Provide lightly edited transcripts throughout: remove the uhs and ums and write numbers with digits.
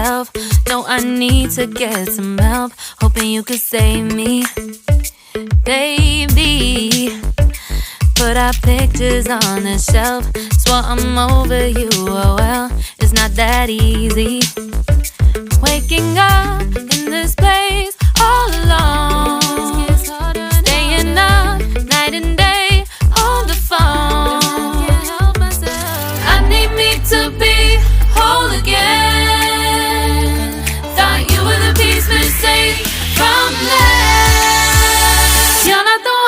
myself. No, I need to get some help. Hoping you could save me, baby. Put our pictures on the shelf. Swore I'm over you, oh well, it's not that easy. Waking up in this place all alone, staying up night and day on the phone. I need me to be whole again. Thought you were the piece missing from left. You're not the one.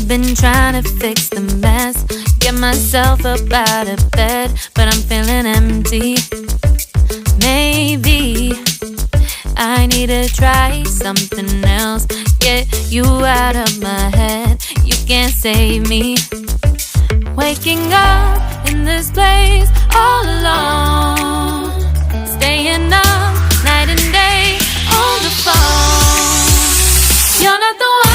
Been trying to fix the mess, get myself up out of bed, but I'm feeling empty. Maybe I need to try something else, get you out of my head. You can't save me. Waking up in this place all alone, staying up night and day on the phone. You're not the one.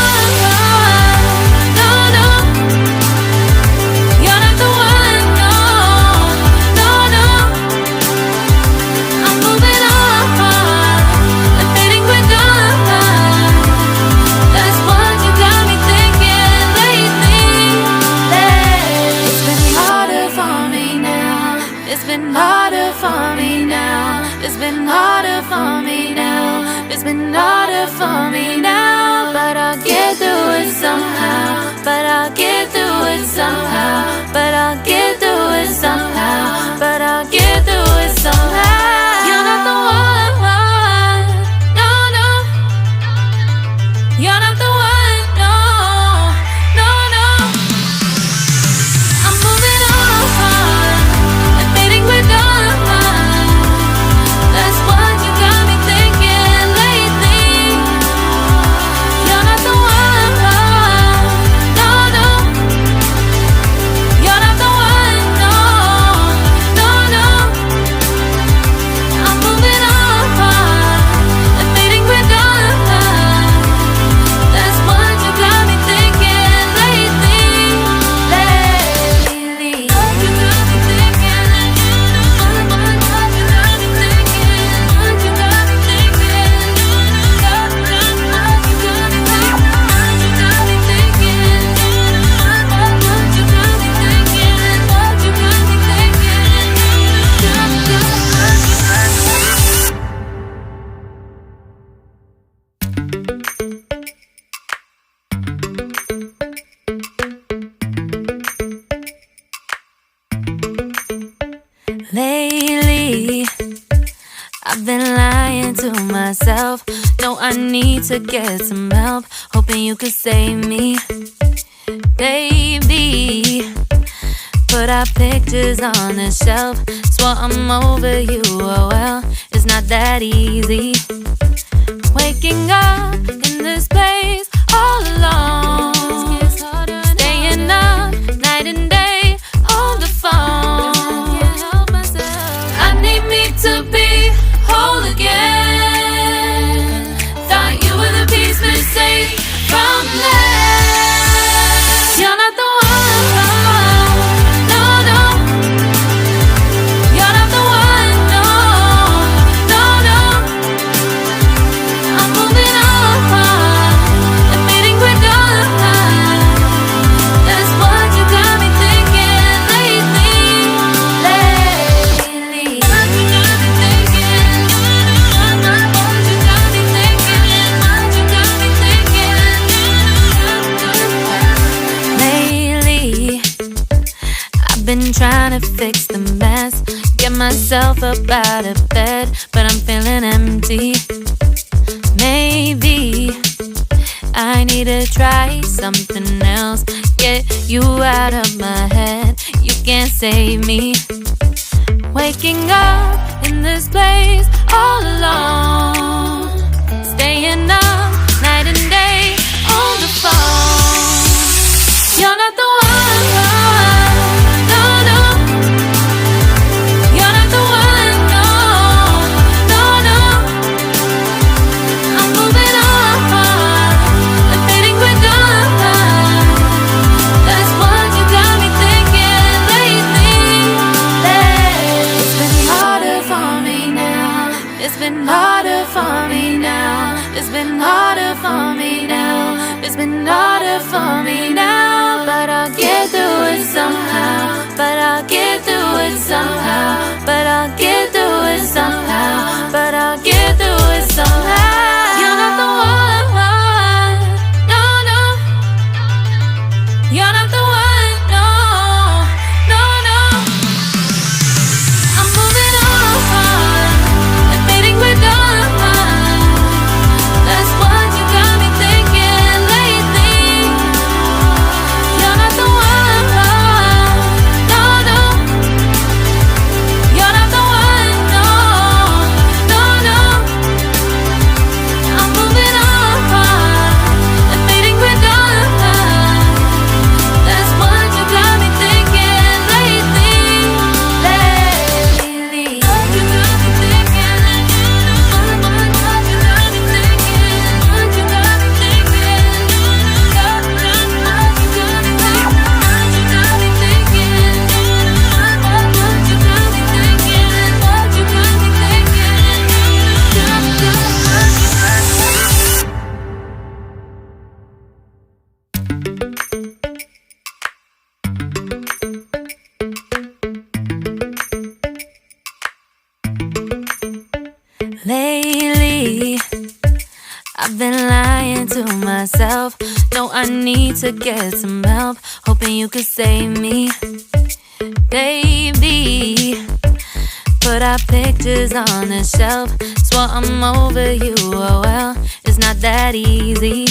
It's been harder for me now. It's been harder for me now. It's been harder for me now. But I'll get through it somehow. But I'll get through it somehow. But I'll get through it somehow. But I'll get through it somehow. You're not the one. No, no. You're not the one. No, no, no. I'm moving on. That's what you got me thinking lately. You're not the one. No, no. You're not the one. No, no, no. I'm moving on and fading we're done. That's what you got me thinking lately. What you got me thinking. Lately, I've been lying to myself. No, I need to get some help. Hoping you could save me, baby. Put our pictures on the shelf. Swore I'm over you, oh well, it's not that easy. Waking up in this place all alone, staying up night and day on the phone. To be whole again. Thought you were the piece missing from left. You're not the one. No, no. You're not the one. No, no, no. I'm moving on and fading we're done. That's what you got me thinking lately. Been trying to fix the mess, get myself up out of bed, but I'm feeling empty. Maybe I need to try something else, get you out of my head. You can't save me. Waking up in this place all alone, staying up night and day on the phone. You're not the one, no, no. You're not the one, no, no, no. I'm moving on, and fading quick on. That's what you got me thinking lately. It's been harder for me now. It's been harder for me now. It's been harder for me now. It's been harder for me now. But I'll get through it somehow. But I'll get through it somehow. But I'll get through it somehow. But I'll get through it somehow. You're not the one, no, no. You're not the one, no, no, no. I'm moving on, and fading with dawn. That's what you got me thinking lately. You're not the one, no, no. You're not the one, no, no, no. I'm moving on, and fading with dawn. That's what you got me thinking lately. What you got me thinking? What you got me thinking? What you got me thinking? What you got me thinking? What you got me thinking? What you got me thinking? What you got me thinking? Lately, I've been lying to myself. No, I need to get some help. Hoping you could save me, baby. Put our pictures on the shelf. Swore I'm over you, oh well, it's not that easy.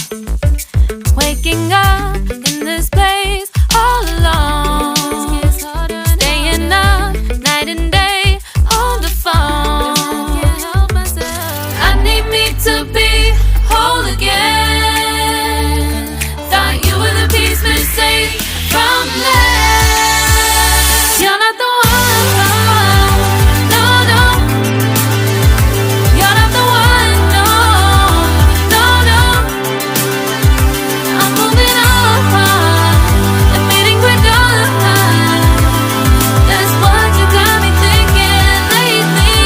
Waking up in this place all alone, staying up night and day on the phone. I need me to be whole again. Thought you were the piece missing from left. You're not the one, no, no. You're not the one, no, no, no. I'm moving on, and fading quick on. That's what you got me thinking lately.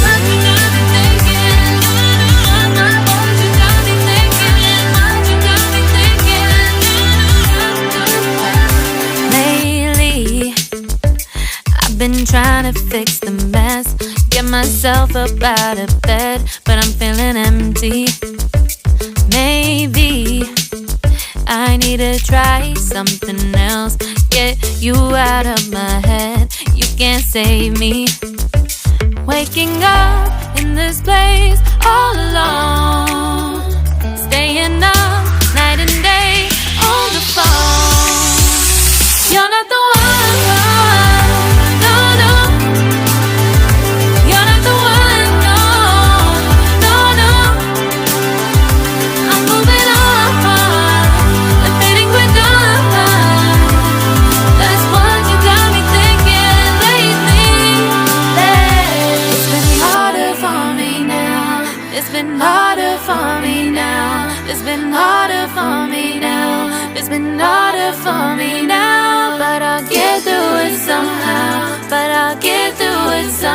What you got me thinking? What you got me thinking? What you got me thinking? Lately, I've been trying to fix the mess, get myself up out of bed, but I'm feeling empty. Maybe I need to try something else. Get you out of my head, you can't save me. Waking up in this place all alone, staying up night and day on the phone. You're not the one, no, no. You're not the one, no, no, no. I'm moving on, and fading with dawn. That's what you got me thinking lately. It's been harder for me now. It's been harder for me now. It's been harder for me now. It's been harder for me now. But I'll get through it somehow. But I'll get through it somehow.